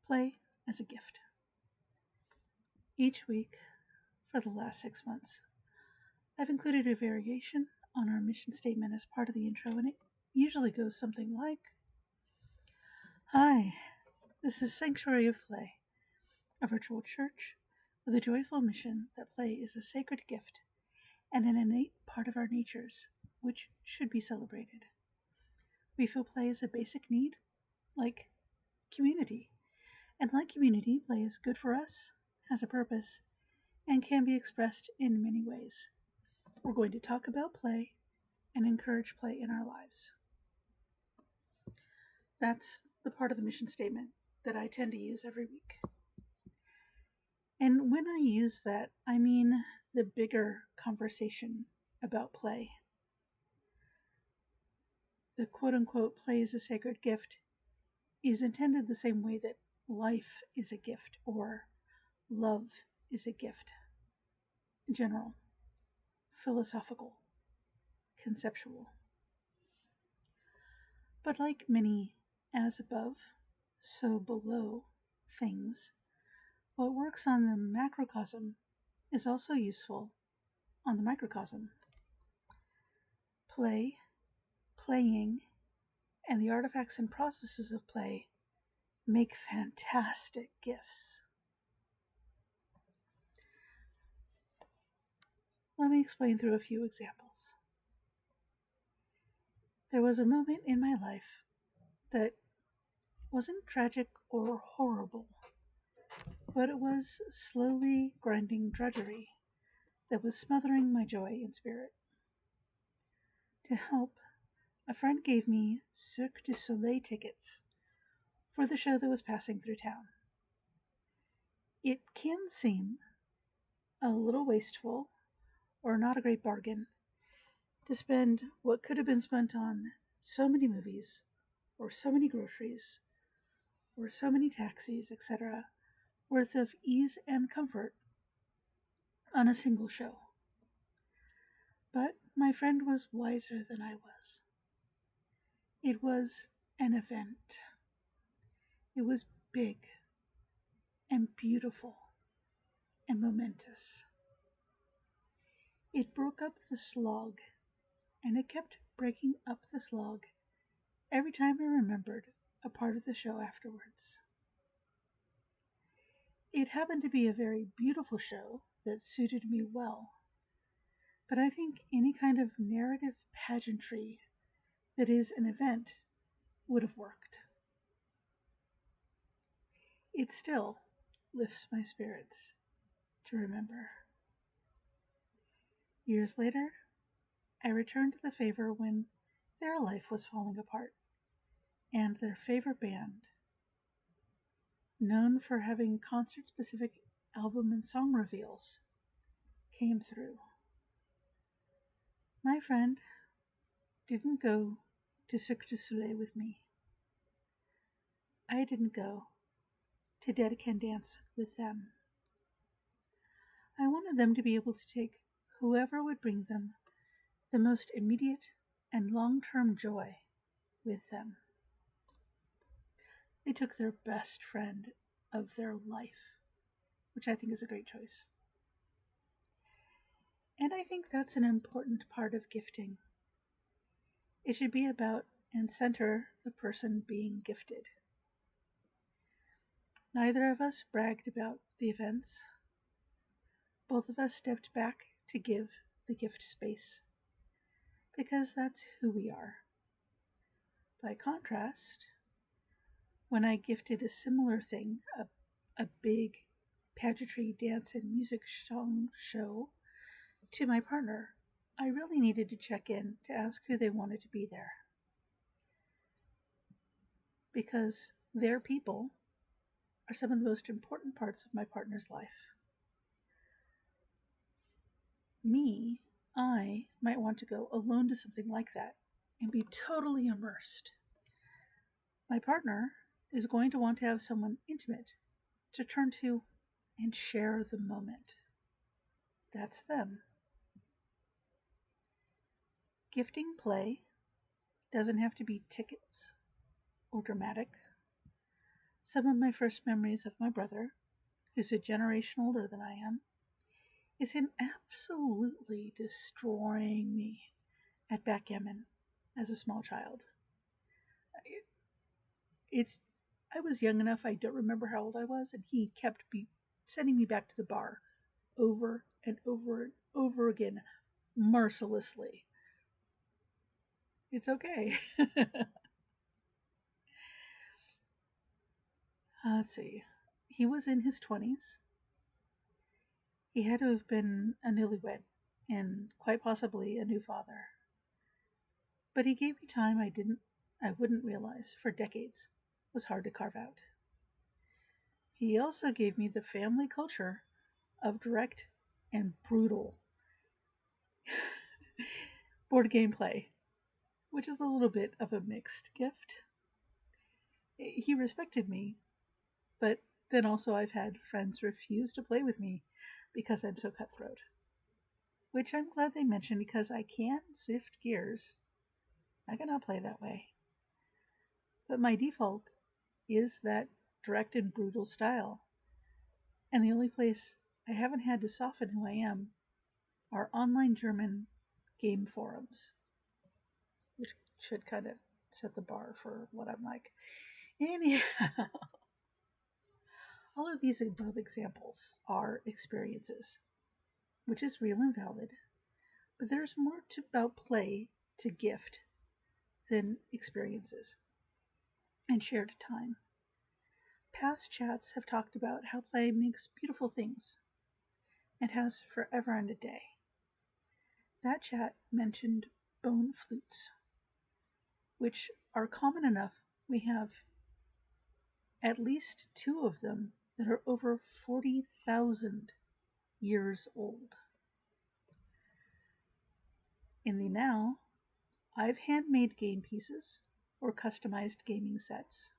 Play as a gift. Each week for the last 6 months, I've included a variation on our mission statement as part of the intro, and it usually goes something like, Hi, this is Sanctuary of Play, a virtual church with a joyful mission that play is a sacred gift and an innate part of our natures, which should be celebrated. We feel play is a basic need, like community. And like community, play is good for us, has a purpose, and can be expressed in many ways. We're going to talk about play and encourage play in our lives. That's the part of the mission statement that I tend to use every week. And when I use that, I mean the bigger conversation about play. The quote-unquote play is a sacred gift is intended the same way that life is a gift or love is a gift. General, philosophical, conceptual. But like many as above, so below things, what works on the macrocosm is also useful on the microcosm. Play, playing, and the artifacts and processes of play make fantastic gifts. Let me explain through a few examples. There was a moment in my life that wasn't tragic or horrible, but it was slowly grinding drudgery that was smothering my joy and spirit. To help, a friend gave me Cirque du Soleil tickets for the show that was passing through town. It can seem a little wasteful or not a great bargain to spend what could have been spent on so many movies or so many groceries or so many taxis, etc., worth of ease and comfort on a single show. But my friend was wiser than I was. It was an event. It was big and beautiful and momentous. It broke up the slog, and it kept breaking up the slog every time I remembered a part of the show afterwards. It happened to be a very beautiful show that suited me well, but I think any kind of narrative pageantry that is an event would have worked. It still lifts my spirits to remember. Years later, I returned the favor when their life was falling apart, and their favorite band, known for having concert-specific album and song reveals, came through. My friend didn't go to Cirque du Soleil with me. I didn't go to Dead Can Dance with them. I wanted them to be able to take whoever would bring them the most immediate and long-term joy with them. They took their best friend of their life, which I think is a great choice. And I think that's an important part of gifting. It should be about and center the person being gifted. Neither of us bragged about the events. Both of us stepped back to give the gift space, because that's who we are. By contrast, when I gifted a similar thing, a big pageantry dance and music song show, to my partner, I really needed to check in to ask who they wanted to be there. Because their people are some of the most important parts of my partner's life. I might want to go alone to something like that and be totally immersed. My partner is going to want to have someone intimate to turn to and share the moment. That's them. Gifting play doesn't have to be tickets or dramatic. Some of my first memories of my brother, who's a generation older than I am, is him absolutely destroying me at backgammon as a small child. It's I was young enough, I don't remember how old I was, and he kept sending me back to the bar over and over and over again, mercilessly. It's okay. Let's see. He was in his 20s. He had to have been a newlywed and quite possibly a new father. But he gave me time I wouldn't realize for decades was hard to carve out. He also gave me the family culture of direct and brutal board game play, which is a little bit of a mixed gift. He respected me, but then also I've had friends refuse to play with me because I'm so cutthroat, which I'm glad they mentioned because I can shift gears. I cannot play that way. But my default is that direct and brutal style. And the only place I haven't had to soften who I am are online German game forums, which should kind of set the bar for what I'm like. Anyhow, all of these above examples are experiences, which is real and valid, but there's more about play to gift than experiences and shared time. Past chats have talked about how play makes beautiful things and has forever and a day. That chat mentioned bone flutes, which are common enough we have at least two of them that are over 40,000 years old. In the now, I've handmade game pieces or customized gaming sets.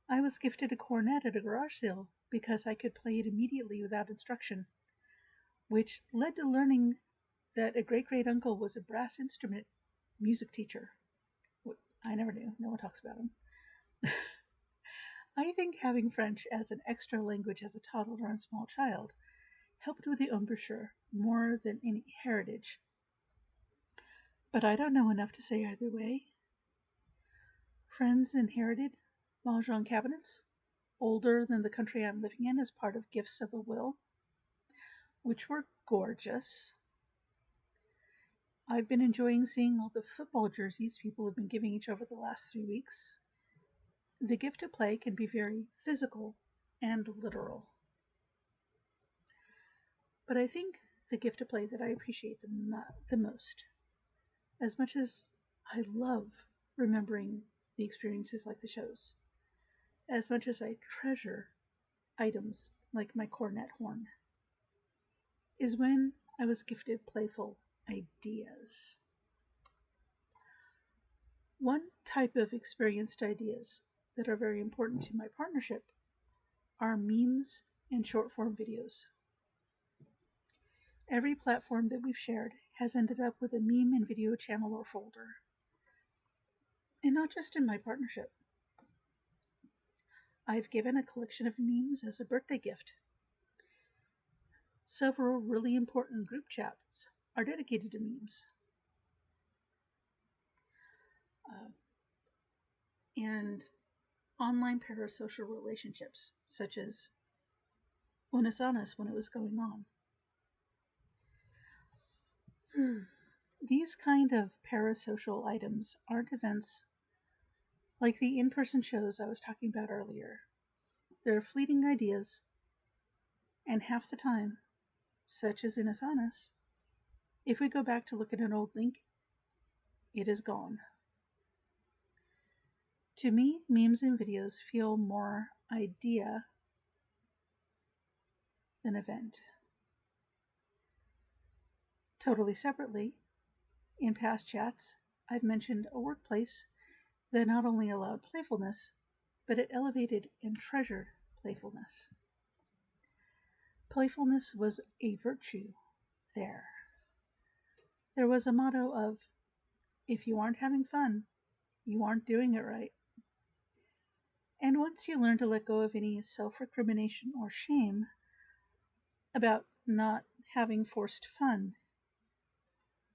I was gifted a cornet at a garage sale because I could play it immediately without instruction, which led to learning that a great great uncle was a brass instrument music teacher. I never knew, no one talks about him. I think having French as an extra language as a toddler and small child helped with the embouchure more than any heritage. But I don't know enough to say either way. Friends inherited mahjong cabinets, older than the country I'm living in, as part of gifts of a will, which were gorgeous. I've been enjoying seeing all the football jerseys people have been giving each other the last 3 weeks. The gift of play can be very physical and literal. But I think the gift of play that I appreciate the most, as much as I love remembering the experiences like the shows, as much as I treasure items like my cornet horn, is when I was gifted playful ideas. One type of experienced ideas that are very important to my partnership are memes and short form videos. Every platform that we've shared has ended up with a meme and video channel or folder. And not just in my partnership. I've given a collection of memes as a birthday gift. Several really important group chats are dedicated to memes. And online parasocial relationships, such as Unasanas when it was going on. These kind of parasocial items aren't events like the in-person shows I was talking about earlier. They're fleeting ideas, and half the time, such as Unasanas, if we go back to look at an old link, it is gone. To me, memes and videos feel more idea than event. Totally separately, in past chats, I've mentioned a workplace that not only allowed playfulness, but it elevated and treasured playfulness. Playfulness was a virtue there. There was a motto of, if you aren't having fun, you aren't doing it right. And once you learn to let go of any self recrimination or shame about not having forced fun,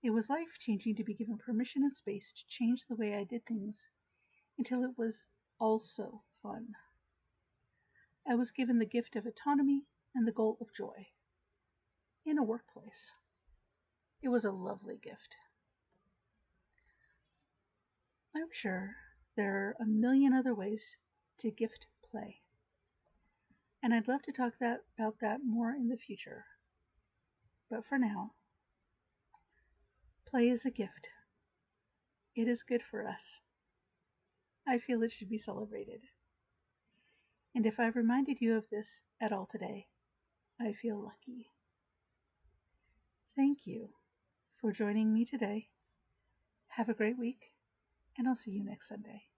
it was life changing to be given permission and space to change the way I did things until it was also fun. I was given the gift of autonomy and the goal of joy in a workplace. It was a lovely gift. I'm sure there are a million other ways to gift play, and I'd love to talk about that more in the future. But for now, play is a gift. It is good for us. I feel it should be celebrated. And if I've reminded you of this at all today, I feel lucky. Thank you for joining me today. Have a great week, and I'll see you next Sunday.